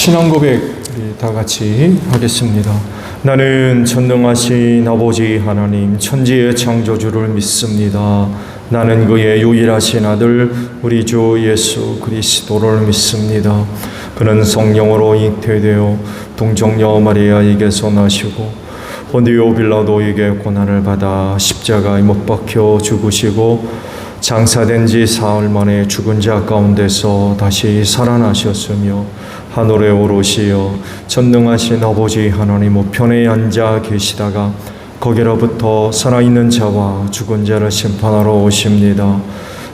신앙 고백 우리 다 같이 하겠습니다. 나는 전능하신 아버지 하나님 천지의 창조주를 믿습니다. 나는 그의 유일하신 아들 우리 주 예수 그리스도를 믿습니다. 그는 성령으로 잉태되어 동정녀 마리아에게서 나시고 본디오 빌라도에게 고난을 받아 십자가에 못 박혀 죽으시고 장사된 지 사흘 만에 죽은 자 가운데서 다시 살아나셨으며 하늘에 오르시어 전능하신 아버지 하나님 우편에 앉아 계시다가 거기로부터 살아있는 자와 죽은 자를 심판하러 오십니다.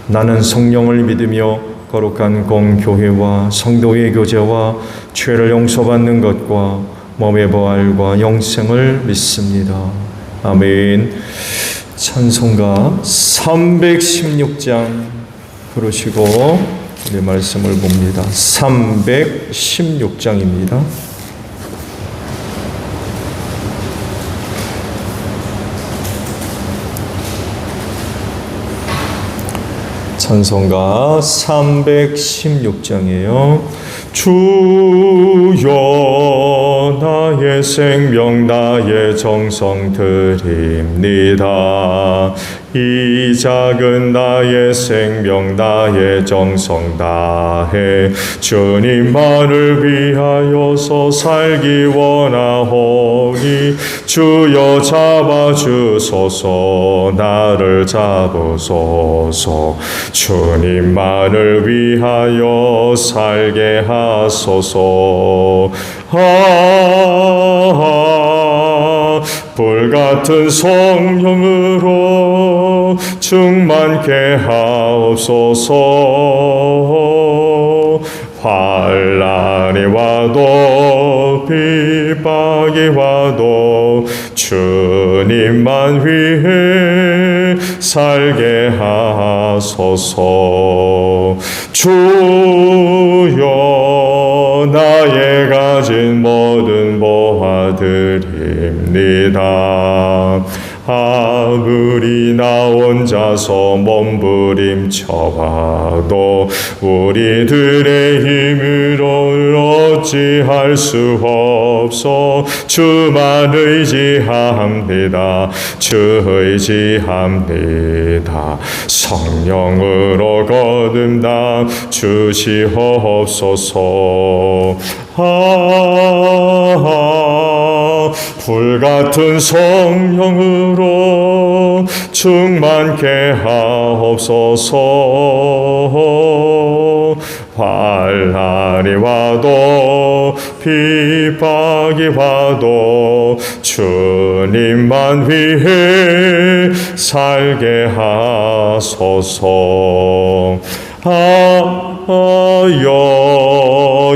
나는 성령을 믿으며 거룩한 공교회와 성도의 교제와 죄를 용서받는 것과 몸의 부활과 영생을 믿습니다. 아멘. 찬송가 316장 부르시고 우리 말씀을 봅니다. 316장입니다. 찬송가 316장이에요. 주여 나의 생명 나의 정성 드립니다. 이 작은 나의 생명 나의 정성 다해 주님만을 위하여서 살기 원하오니 주여 잡아주소서 나를 잡으소서 주님만을 위하여 살게 하소서. 불같은 성령으로 충만케 하옵소서. 환난이 와도 핍박이 와도 주님만 위해 살게 하소서. 주여 나의 가진 모든 보아드립니다. 아무리 나 혼자서 몸부림쳐봐도 우리들의 힘으로 어찌할 수 없어 주만 의지합니다. 주 의지합니다. 성령으로 거듭나 주시옵소서. 불같은 성령으로 충만케 하옵소서. 환난이 와도 핍박이 와도 주님만 위해 살게 하소서.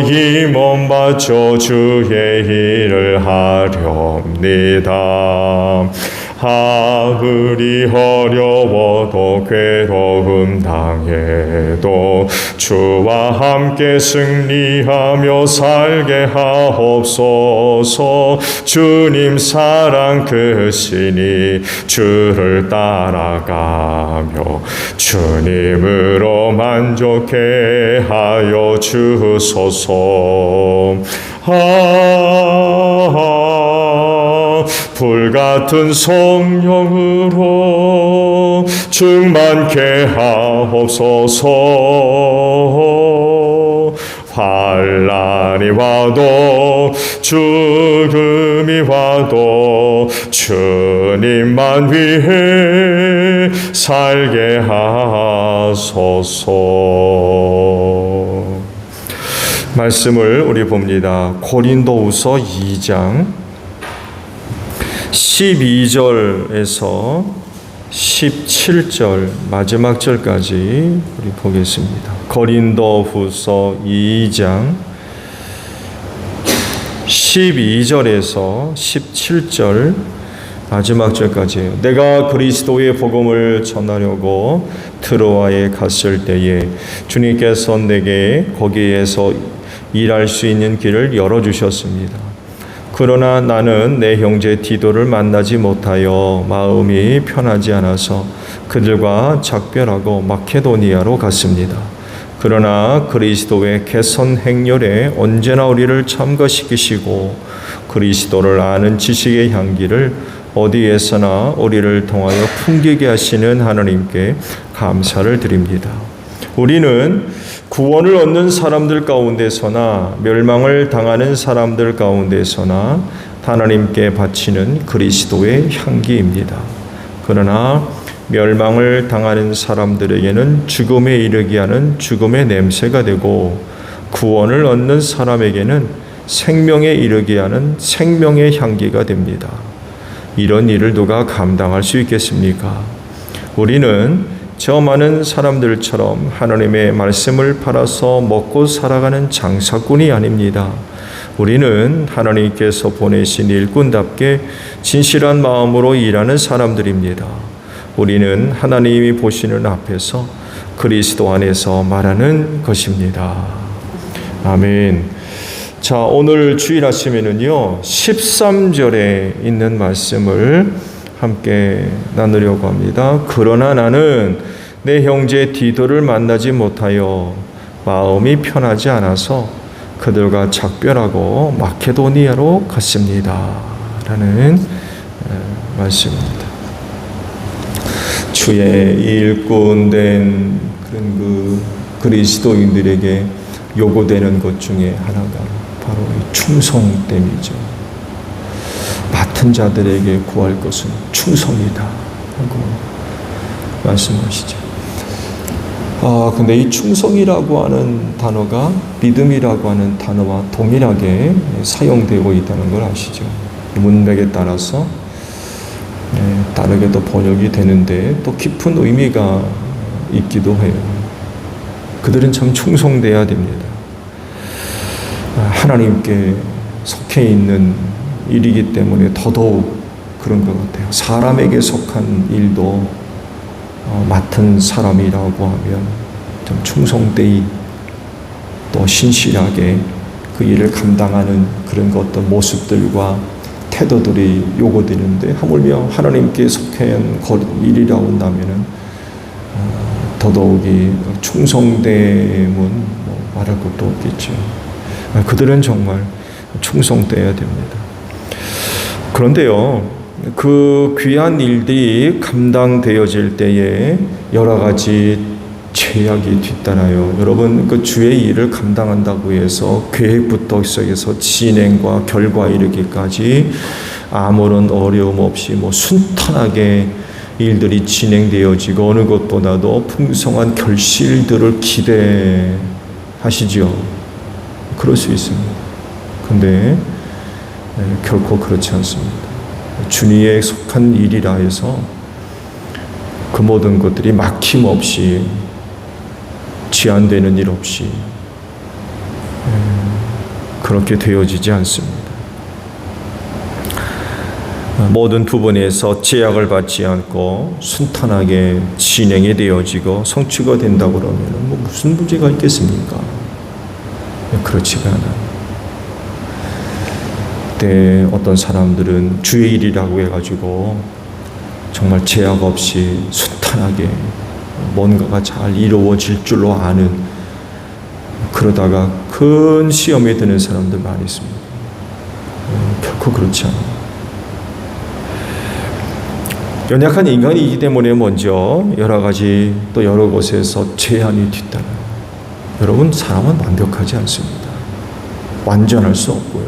이 몸 바쳐 주의 일을 하렵니다. 아무리 어려워도 괴로움 당해도 주와 함께 승리하며 살게 하옵소서. 주님 사랑 크시니 주를 따라가며 주님으로 만족해 하여 주소서. 불같은 성령으로 충만케 하옵소서. 환난이 와도 죽음이 와도 주님만 위해 살게 하소서. 말씀을 우리 봅니다. 고린도후서 2장 12절에서 17절 마지막 절까지 우리 보겠습니다. 고린도후서 2장 12절에서 17절 마지막 절까지예요. 내가 그리스도의 복음을 전하려고 트로아에 갔을 때에 주님께서 내게 거기에서 일할 수 있는 길을 열어주셨습니다. 그러나 나는 내 형제 디도를 만나지 못하여 마음이 편하지 않아서 그들과 작별하고 마케도니아로 갔습니다. 그러나 그리스도의 개선 행렬에 언제나 우리를 참가시키시고 그리스도를 아는 지식의 향기를 어디에서나 우리를 통하여 풍기게 하시는 하나님께 감사를 드립니다. 우리는 구원을 얻는 사람들 가운데서나 멸망을 당하는 사람들 가운데서나 하나님께 바치는 그리스도의 향기입니다. 그러나 멸망을 당하는 사람들에게는 죽음에 이르게 하는 죽음의 냄새가 되고 구원을 얻는 사람에게는 생명에 이르게 하는 생명의 향기가 됩니다. 이런 일을 누가 감당할 수 있겠습니까? 우리는 저 많은 사람들처럼 하나님의 말씀을 팔아서 먹고 살아가는 장사꾼이 아닙니다. 우리는 하나님께서 보내신 일꾼답게 진실한 마음으로 일하는 사람들입니다. 우리는 하나님이 보시는 앞에서 그리스도 안에서 말하는 것입니다. 아멘. 자, 오늘 주일 아침에는요 13절에 있는 말씀을 함께 나누려고 합니다. 그러나 나는 내 형제 디도를 만나지 못하여 마음이 편하지 않아서 그들과 작별하고 마케도니아로 갔습니다. 라는 말씀입니다. 주의 일꾼된 그런 그리스도인들에게 요구되는 것 중에 하나가 바로 이 충성됨이죠. 맡은 자들에게 구할 것은 충성이다 하고 말씀하시죠. 근데 이 충성이라고 하는 단어가 믿음이라고 하는 단어와 동일하게 사용되고 있다는 걸 아시죠? 문맥에 따라서 다르게도 번역이 되는데 또 깊은 의미가 있기도 해요. 그들은 참 충성돼야 됩니다. 하나님께 속해 있는 일이기 때문에 더더욱 그런 것 같아요. 사람에게 속한 일도 맡은 사람이라고 하면 좀 충성되이 또 신실하게 그 일을 감당하는 그런 어떤 모습들과 태도들이 요구되는데 하물며 하나님께 속한 일이라고 한다면은 더더욱이 충성됨은 말할 것도 없겠죠. 그들은 정말 충성돼야 됩니다. 그런데요, 그 귀한 일들이 감당되어질 때에 여러 가지 제약이 뒤따라요. 여러분, 그 주의 일을 감당한다고 해서 계획부터 시작해서 진행과 결과 이르기까지 아무런 어려움 없이 순탄하게 일들이 진행되어지고 어느 것보다도 풍성한 결실들을 기대하시죠. 그럴 수 있습니다. 근데 결코 그렇지 않습니다. 주님에 속한 일이라 해서 그 모든 것들이 막힘없이 지연되는 일 없이 그렇게 되어지지 않습니다. 모든 부분에서 제약을 받지 않고 순탄하게 진행이 되어지고 성취가 된다고 그러면 무슨 문제가 있겠습니까? 그렇지가 않아요. 그때 어떤 사람들은 주의 일이라고 해가지고 정말 제약 없이 순탄하게 뭔가가 잘 이루어질 줄로 아는, 그러다가 큰 시험에 드는 사람들 많이 있습니다. 결코 그렇지 않아요. 연약한 인간이기 때문에 먼저 여러 가지 또 여러 곳에서 제한이 뒤따라요. 여러분, 사람은 완벽하지 않습니다. 완전할 수 없고요.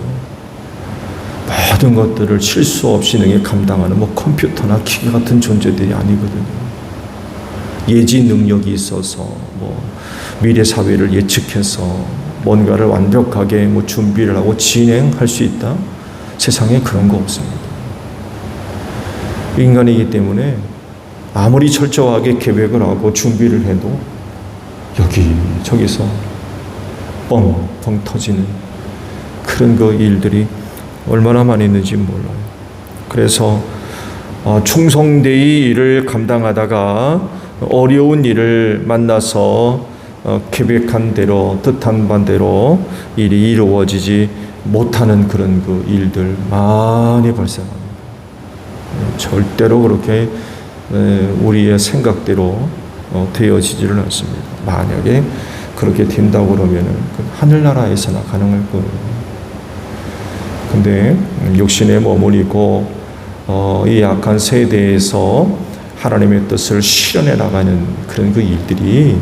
모든 것들을 실수 없이 능히 감당하는 컴퓨터나 기계 같은 존재들이 아니거든요. 예지 능력이 있어서 미래 사회를 예측해서 뭔가를 완벽하게 준비를 하고 진행할 수 있다? 세상에 그런 거 없습니다. 인간이기 때문에 아무리 철저하게 계획을 하고 준비를 해도 여기저기서 뻥뻥 터지는 그런 일들이 얼마나 많이 있는지 몰라요. 그래서 충성되이 일을 감당하다가 어려운 일을 만나서 계획한 대로 뜻한 반대로 일이 이루어지지 못하는 그런 일들 많이 발생합니다. 절대로 그렇게 우리의 생각대로 되어지지를 않습니다. 만약에 그렇게 된다고 그러면은 하늘나라에서나 가능할 거예요. 근데 육신에 머무르고 이 약한 세대에서 하나님의 뜻을 실현해 나가는 그런 그 일들이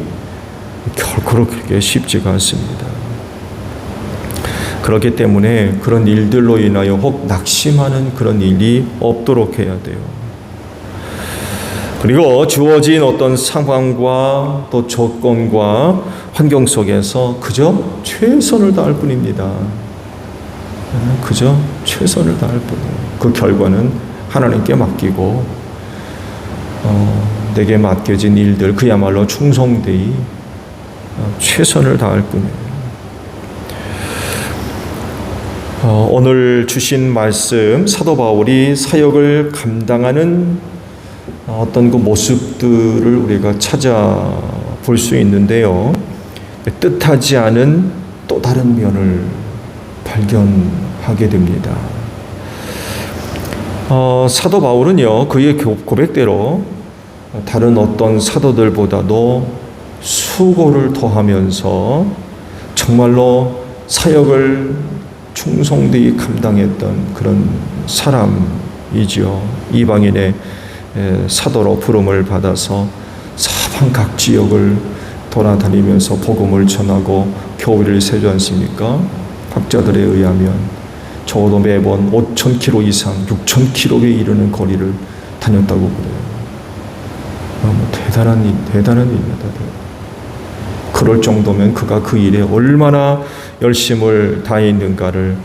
결코 그렇게 쉽지가 않습니다. 그렇기 때문에 그런 일들로 인하여 혹 낙심하는 그런 일이 없도록 해야 돼요. 그리고 주어진 어떤 상황과 또 조건과 환경 속에서 그저 최선을 다할 뿐입니다. 그저 최선을 다할 뿐이에요. 그 결과는 하나님께 맡기고 내게 맡겨진 일들 그야말로 충성되이 최선을 다할 뿐이에요. 오늘 주신 말씀 사도 바울이 사역을 감당하는 어떤 그 모습들을 우리가 찾아볼 수 있는데요. 뜻하지 않은 또 다른 면을 발견하게 됩니다. 사도 바울은요, 그의 고백대로 다른 어떤 사도들보다도 수고를 더하면서 정말로 사역을 충성되이 감당했던 그런 사람이죠. 이방인의 사도로 부름을 받아서 사방 각 지역을 돌아다니면서 복음을 전하고 교회를 세우지 않습니까? 학자들에 의하면 적어도 매번 5,000km 이상 6,000km에 이르는 거리를 다녔다고 그래요. 대단한 일입니다. 그럴 정도면 그가 그 일에 얼마나 열심을 다했는가를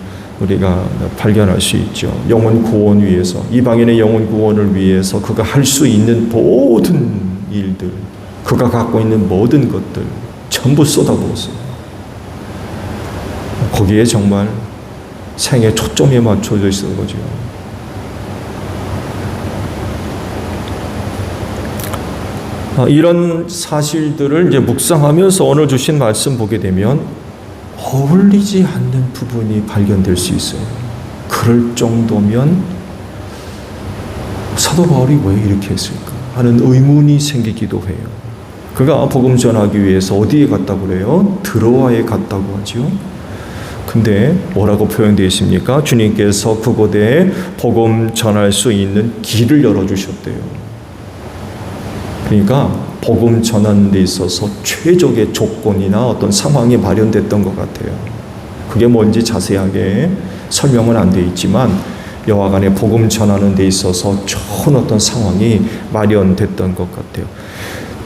우리가 발견할 수 있죠. 영혼 구원 위해서, 이방인의 영혼 구원을 위해서 그가 할 수 있는 모든 일들, 그가 갖고 있는 모든 것들 전부 쏟아부었어요. 거기에 정말 생애 초점이 맞춰져 있는 거죠. 이런 사실들을 이제 묵상하면서 오늘 주신 말씀 보게 되면 어울리지 않는 부분이 발견될 수 있어요. 그럴 정도면 사도 바울이 왜 이렇게 했을까 하는 의문이 생기기도 해요. 그가 복음 전하기 위해서 어디에 갔다고 그래요? 드로아에 갔다고 하죠. 근데 뭐라고 표현되어 있습니까? 주님께서 그곳에 복음 전할 수 있는 길을 열어주셨대요. 그러니까 복음 전하는 데 있어서 최적의 조건이나 어떤 상황이 마련됐던 것 같아요. 그게 뭔지 자세하게 설명은 안 되어 있지만 여하간에 복음 전하는 데 있어서 좋은 어떤 상황이 마련됐던 것 같아요.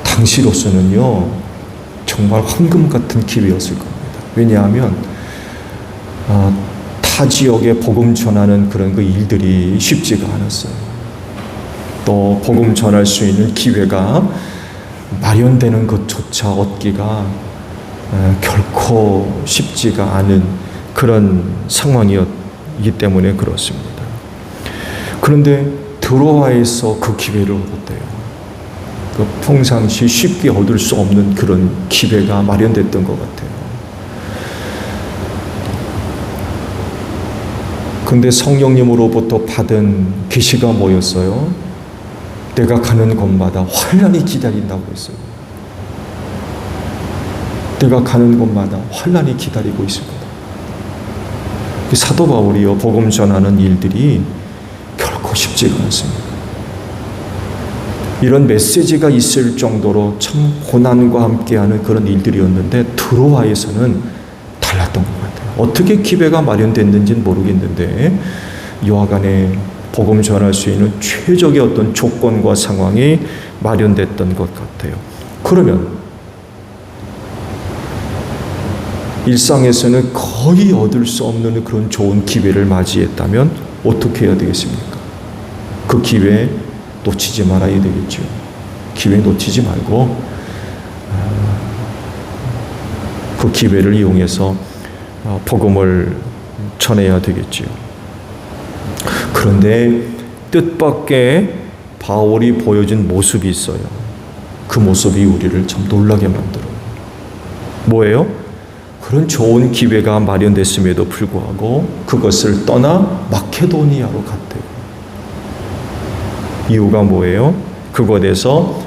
당시로서는요, 정말 황금 같은 기회였을 겁니다. 왜냐하면 타 지역에 복음 전하는 그런 그 일들이 쉽지가 않았어요. 또 복음 전할 수 있는 기회가 마련되는 것조차 얻기가 결코 쉽지가 않은 그런 상황이었기 때문에 그렇습니다. 그런데 드로아에서 그 기회를 얻었대요. 그 평상시 쉽게 얻을 수 없는 그런 기회가 마련됐던 것 같아요. 근데 성령님으로부터 받은 계시가 뭐였어요? 내가 가는 곳마다 환난이 기다린다고 했어요. 내가 가는 곳마다 환난이 기다리고 있을 거다. 사도 바울이요, 복음 전하는 일들이 결코 쉽지가 않습니다. 이런 메시지가 있을 정도로 참 고난과 함께하는 그런 일들이었는데 드로아에서는 달랐던 것 같아요. 어떻게 기회가 마련됐는지는 모르겠는데 여하간에 복음 전할 수 있는 최적의 어떤 조건과 상황이 마련됐던 것 같아요. 그러면 일상에서는 거의 얻을 수 없는 그런 좋은 기회를 맞이했다면 어떻게 해야 되겠습니까? 그 기회 놓치지 말아야 되겠죠. 기회 놓치지 말고 그 기회를 이용해서 복음을 전해야 되겠죠. 그런데 뜻밖의 바울이 보여준 모습이 있어요. 그 모습이 우리를 참 놀라게 만들어요. 뭐예요? 그런 좋은 기회가 마련됐음에도 불구하고 그것을 떠나 마케도니아로 갔대요. 이유가 뭐예요? 그곳에서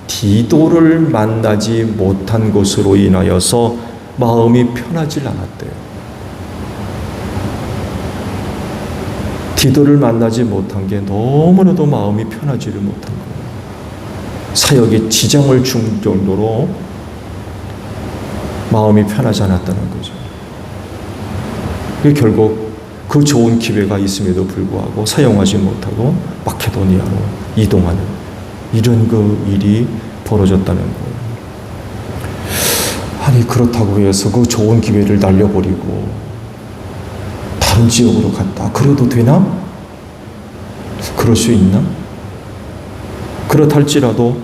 디도를 만나지 못한 것으로 인하여서 마음이 편하질 않았대요. 디도를 만나지 못한 게 너무나도 마음이 편하지를 못한 거예요. 사역에 지장을 준 정도로 마음이 편하지 않았다는 거죠. 결국 그 좋은 기회가 있음에도 불구하고 사용하지 못하고 마케도니아로 이동하는 이런 그 일이 벌어졌다는 거예요. 아니 그렇다고 해서 그 좋은 기회를 날려버리고 다른 지역으로 갔다. 그래도 되나? 그럴 수 있나? 그렇할지라도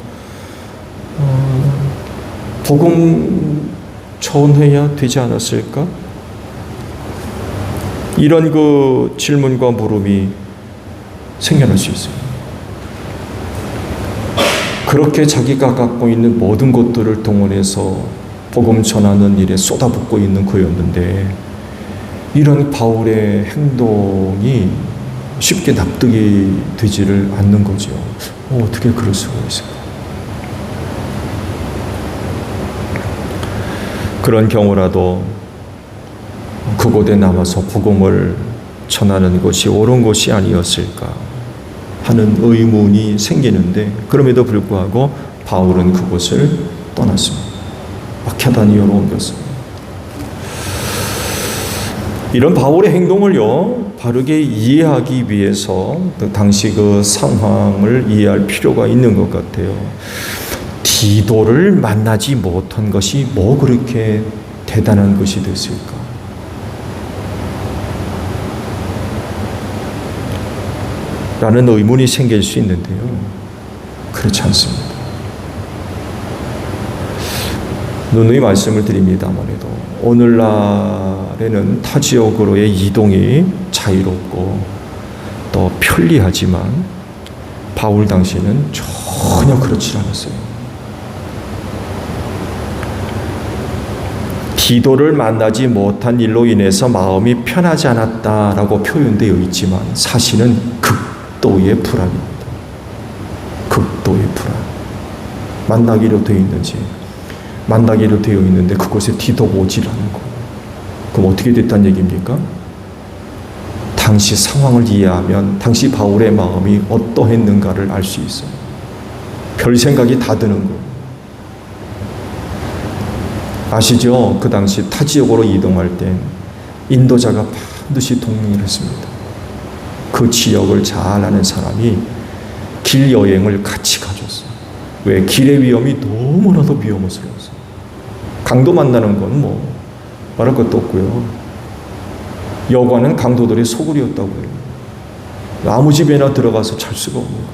복음 전해야 되지 않았을까? 이런 그 질문과 물음이 생겨날 수 있어요. 그렇게 자기가 갖고 있는 모든 것들을 동원해서 복음 전하는 일에 쏟아붓고 있는 그였는데 이런 바울의 행동이 쉽게 납득이 되지를 않는 거죠. 어떻게 그럴 수가 있을까? 그런 경우라도 그곳에 남아서 복음을 전하는 것이 옳은 것이 아니었을까 하는 의문이 생기는데 그럼에도 불구하고 바울은 그곳을 떠났습니다. 마케도니아로 옮겼습니다. 이런 바울의 행동을요 바르게 이해하기 위해서 당시 그 상황을 이해할 필요가 있는 것 같아요. 디도를 만나지 못한 것이 뭐 그렇게 대단한 것이 됐을까? 라는 의문이 생길 수 있는데요. 그렇지 않습니다. 누누이 말씀을 드립니다만에도 오늘날에는 타 지역으로의 이동이 자유롭고 또 편리하지만 바울 당시에는 전혀 그렇지 않았어요. 디도를 만나지 못한 일로 인해서 마음이 편하지 않았다라고 표현되어 있지만 사실은 극도의 불안입니다. 극도의 불안. 만나기로 되어 있는지 만나기로 되어 있는데 그곳에 디도가 오질 않은 거예요. 그럼 어떻게 됐다는 얘기입니까? 당시 상황을 이해하면 당시 바울의 마음이 어떠했는가를 알 수 있어요. 별 생각이 다 드는 거예요. 아시죠? 그 당시 타 지역으로 이동할 땐 인도자가 반드시 동행을 했습니다. 그 지역을 잘 아는 사람이 길 여행을 같이 가줬어요. 왜? 길의 위험이 너무나도 위험스러워서. 강도 만나는 건 뭐 말할 것도 없고요. 여관은 강도들의 소굴이었다고 해요. 아무 집에나 들어가서 잘 수가 없는 거예요.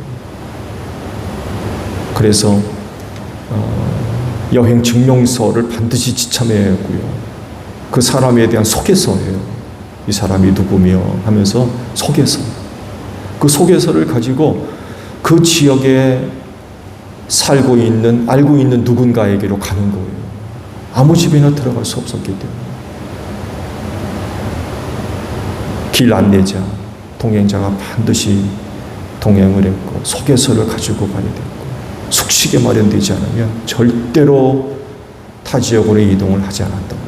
그래서 여행 증명서를 반드시 지참해야 하고요. 그 사람에 대한 소개서예요. 이 사람이 누구며 하면서 소개서. 그 소개서를 가지고 그 지역에 살고 있는, 알고 있는 누군가에게로 가는 거예요. 아무 집에나 들어갈 수 없었기 때문에. 길 안내자, 동행자가 반드시 동행을 했고 소개서를 가지고 가야 됐고 숙식에 마련되지 않으면 절대로 타 지역으로 이동을 하지 않았던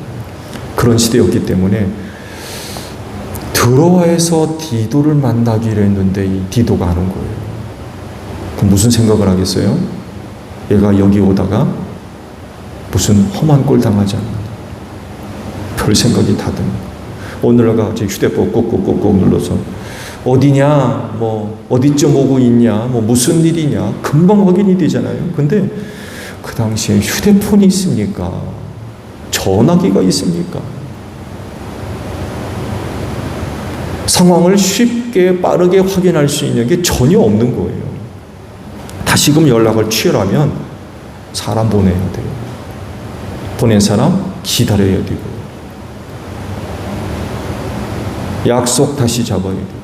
그런 시대였기 때문에 드로아에서 디도를 만나기로 했는데 이 디도가 안 온 거예요. 그럼 무슨 생각을 하겠어요? 얘가 여기 오다가 무슨 험한 꼴 당하지 않나. 별 생각이 다 드는 거예요. 오늘날 같이 휴대폰 꾹꾹꾹꾹 눌러서 어디냐, 뭐 어디쯤 오고 있냐, 뭐 무슨 일이냐 금방 확인이 되잖아요. 근데 그 당시에 휴대폰이 있습니까? 전화기가 있습니까? 상황을 쉽게 빠르게 확인할 수 있는 게 전혀 없는 거예요. 다시금 연락을 취하려면 사람 보내야 돼요. 보낸 사람 기다려야 되고 약속 다시 잡아야 되고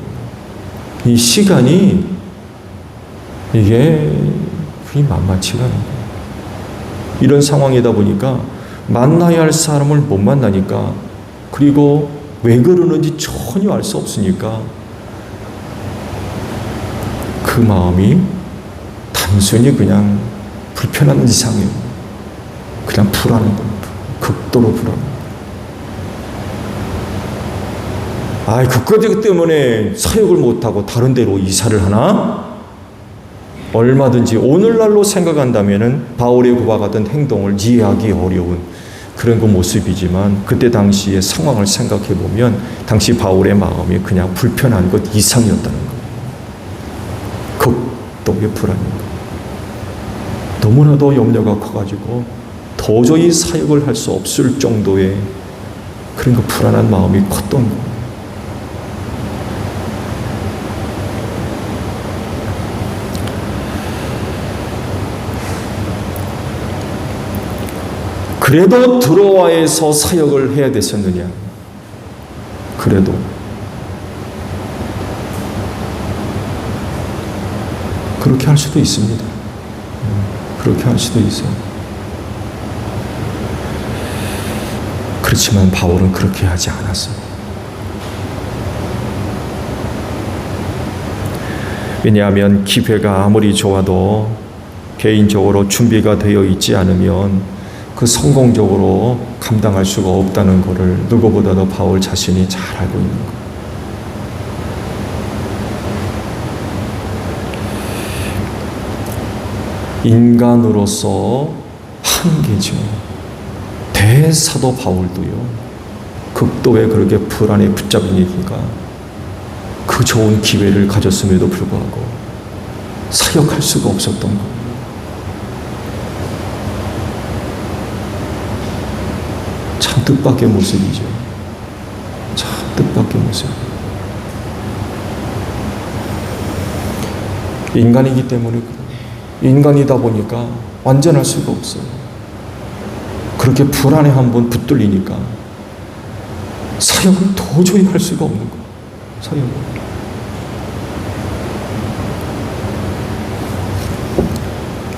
이 시간이 이게 만만치가 않아요. 이런 상황이다 보니까 만나야 할 사람을 못 만나니까 그리고 왜 그러는지 전혀 알 수 없으니까 그 마음이 단순히 그냥 불편한 이상이에요. 그냥 불안한 겁니다. 극도로 불안합니다. 그것 때문에 사역을 못하고 다른 데로 이사를 하나? 얼마든지 오늘날로 생각한다면 바울의 그와 같은 행동을 이해하기 어려운 그런 그 모습이지만 그때 당시의 상황을 생각해 보면 당시 바울의 마음이 그냥 불편한 것 이상이었다는 거예요. 극도의 불안인 거예요. 너무나도 염려가 커가지고 도저히 사역을 할 수 없을 정도의 그런 그 불안한 마음이 컸던 거예요. 그래도 드로아에서 사역을 해야 됐었느냐? 그래도 그렇게 할 수도 있습니다. 그렇게 할 수도 있어요. 그렇지만 바울은 그렇게 하지 않았어요. 왜냐하면 기회가 아무리 좋아도 개인적으로 준비가 되어 있지 않으면 그 성공적으로 감당할 수가 없다는 것을 누구보다도 바울 자신이 잘 알고 있는 거예요. 인간으로서 한계죠. 대사도 바울도요. 극도의 그렇게 불안에 붙잡힌 얘기가 그 좋은 기회를 가졌음에도 불구하고 사역할 수가 없었던 거예요. 참 뜻밖의 모습이죠. 참 뜻밖의 모습. 인간이기 때문에 그래요. 인간이다 보니까 완전할 수가 없어요. 그렇게 불안에 한번 붙들리니까 사역을 도저히 할 수가 없는 거예요. 사역을.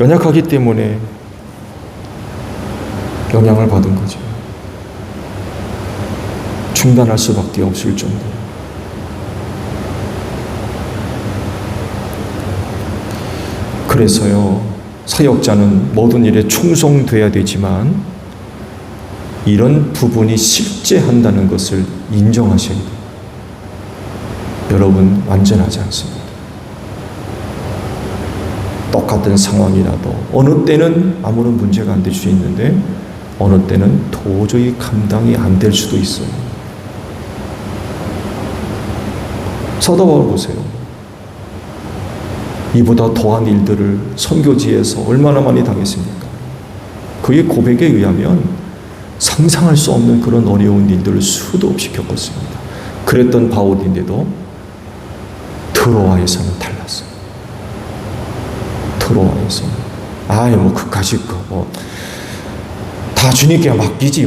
연약하기 때문에 영향을 받은 거죠. 중단할 수밖에 없을 정도. 그래서요, 사역자는 모든 일에 충성돼야 되지만 이런 부분이 실제한다는 것을 인정하셔야 돼요. 여러분, 완전하지 않습니다. 똑같은 상황이라도 어느 때는 아무런 문제가 안 될 수 있는데 어느 때는 도저히 감당이 안 될 수도 있어요. 사도 바울 보세요. 이보다 더한 일들을 선교지에서 얼마나 많이 당했습니까? 그의 고백에 의하면 상상할 수 없는 그런 어려운 일들을 수도 없이 겪었습니다. 그랬던 바울인데도 드로아에서는 달랐어요. 드로아에서는 그까짓 거 다 주님께 맡기지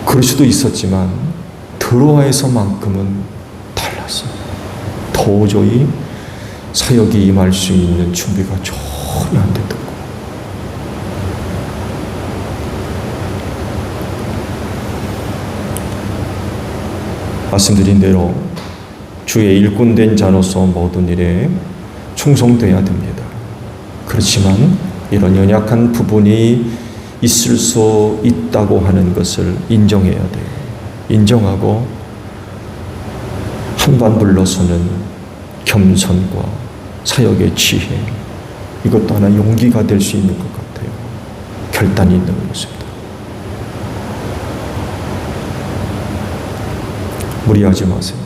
그럴 수도 있었지만 드로아에서만큼은 달랐어요. 도저히 사역이 임할 수 있는 준비가 전혀 안 됐던 거예요. 말씀드린 대로 주의 일꾼된 자로서 모든 일에 충성되어야 됩니다. 그렇지만 이런 연약한 부분이 있을 수 있다고 하는 것을 인정해야 돼요. 인정하고 한반 불러서는 겸손과 사역의 지혜, 이것도 하나 용기가 될 수 있는 것 같아요. 결단이 있는 것입니다. 무리하지 마세요.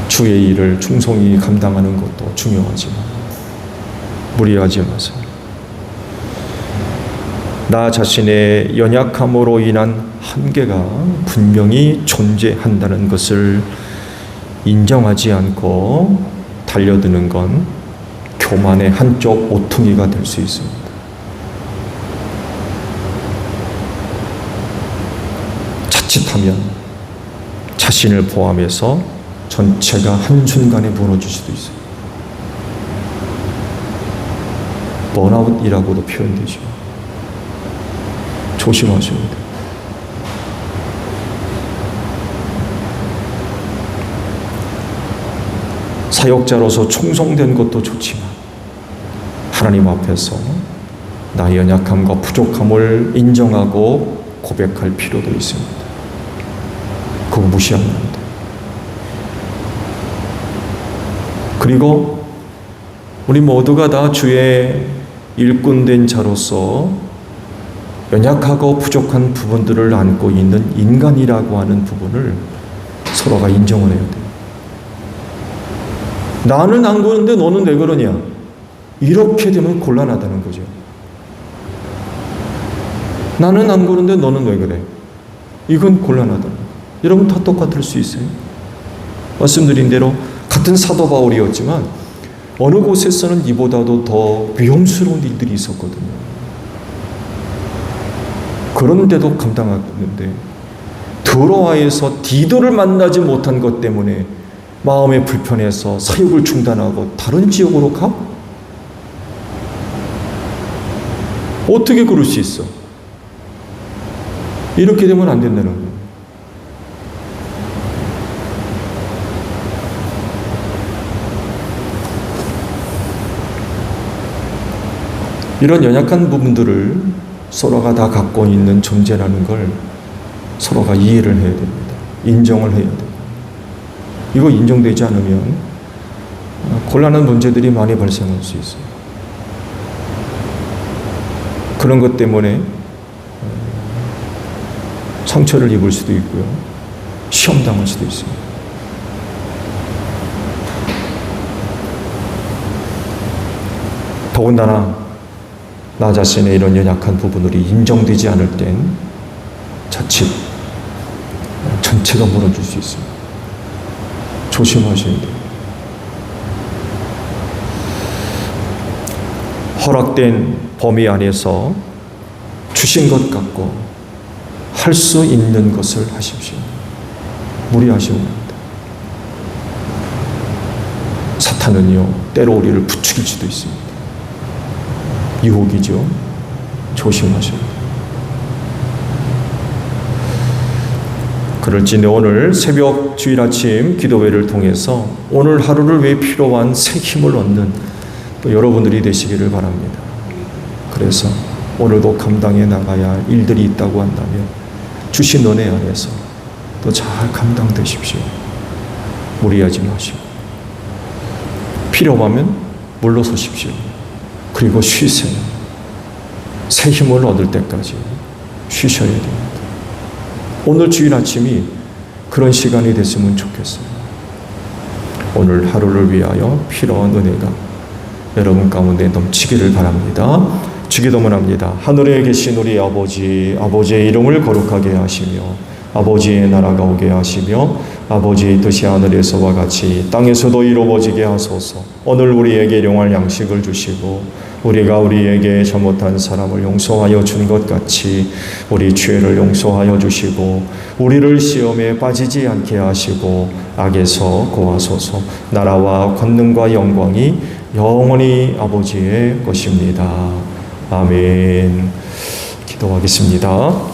주의 일을 충성히 감당하는 것도 중요하지만 무리하지 마세요. 나 자신의 연약함으로 인한 한계가 분명히 존재한다는 것을 인정하지 않고 달려드는 건 교만의 한쪽 오퉁이가 될 수 있습니다. 자칫하면 자신을 포함해서 전체가 한순간에 무너질 수도 있어요. 번아웃이라고도 표현되죠. 조심하셔야 돼요. 사역자로서 충성된 것도 좋지만 하나님 앞에서 나의 연약함과 부족함을 인정하고 고백할 필요도 있습니다. 그거 무시하면 안 돼요. 그리고 우리 모두가 다 주의 일꾼된 자로서 연약하고 부족한 부분들을 안고 있는 인간이라고 하는 부분을 서로가 인정을 해야 돼요. 나는 안 그러는데 너는 왜 그러냐? 이렇게 되면 곤란하다는 거죠. 나는 안 그러는데 너는 왜 그래? 이건 곤란하다. 여러분 다 똑같을 수 있어요. 말씀드린 대로 같은 사도 바울이었지만 어느 곳에서는 이보다도 더 위험스러운 일들이 있었거든요. 그런데도 감당하는데 드로아에서 디도를 만나지 못한 것 때문에 마음에 불편해서 사역을 중단하고 다른 지역으로 가? 어떻게 그럴 수 있어? 이렇게 되면 안 된다는 거예요. 이런 연약한 부분들을 서로가 다 갖고 있는 존재라는 걸 서로가 이해를 해야 됩니다. 인정을 해야 됩니다. 이거 인정되지 않으면 곤란한 문제들이 많이 발생할 수 있어요. 그런 것 때문에 상처를 입을 수도 있고요. 시험당할 수도 있습니다. 더군다나 나 자신의 이런 연약한 부분들이 인정되지 않을 땐 자칫 전체가 무너질 수 있습니다. 조심하셔야 돼요. 허락된 범위 안에서 주신 것 갖고 할 수 있는 것을 하십시오. 무리하시면 안 됩니다. 사탄은요, 때로 우리를 부추길 수도 있습니다. 유혹이죠. 조심하셔야 돼요. 그럴지니 오늘 새벽 주일 아침 기도회를 통해서 오늘 하루를 위해 필요한 새 힘을 얻는 또 여러분들이 되시기를 바랍니다. 그래서 오늘도 감당해 나가야 할 일들이 있다고 한다면 주신 은혜 안에서 또 잘 감당되십시오. 무리하지 마시고 필요하면 물러서십시오. 그리고 쉬세요. 새 힘을 얻을 때까지 쉬셔야 됩니다. 오늘 주일 아침이 그런 시간이 됐으면 좋겠어요. 오늘 하루를 위하여 필요한 은혜가 여러분 가운데 넘치기를 바랍니다. 주기도문 합니다. 하늘에 계신 우리 아버지, 아버지의 이름을 거룩하게 하시며 아버지의 나라가 오게 하시며 아버지의 뜻이 하늘에서와 같이 땅에서도 이루어지게 하소서. 오늘 우리에게 일용할 양식을 주시고 우리가 우리에게 잘못한 사람을 용서하여 준 것 같이 우리 죄를 용서하여 주시고 우리를 시험에 빠지지 않게 하시고 악에서 구하소서. 나라와 권능과 영광이 영원히 아버지의 것입니다. 아멘. 기도하겠습니다.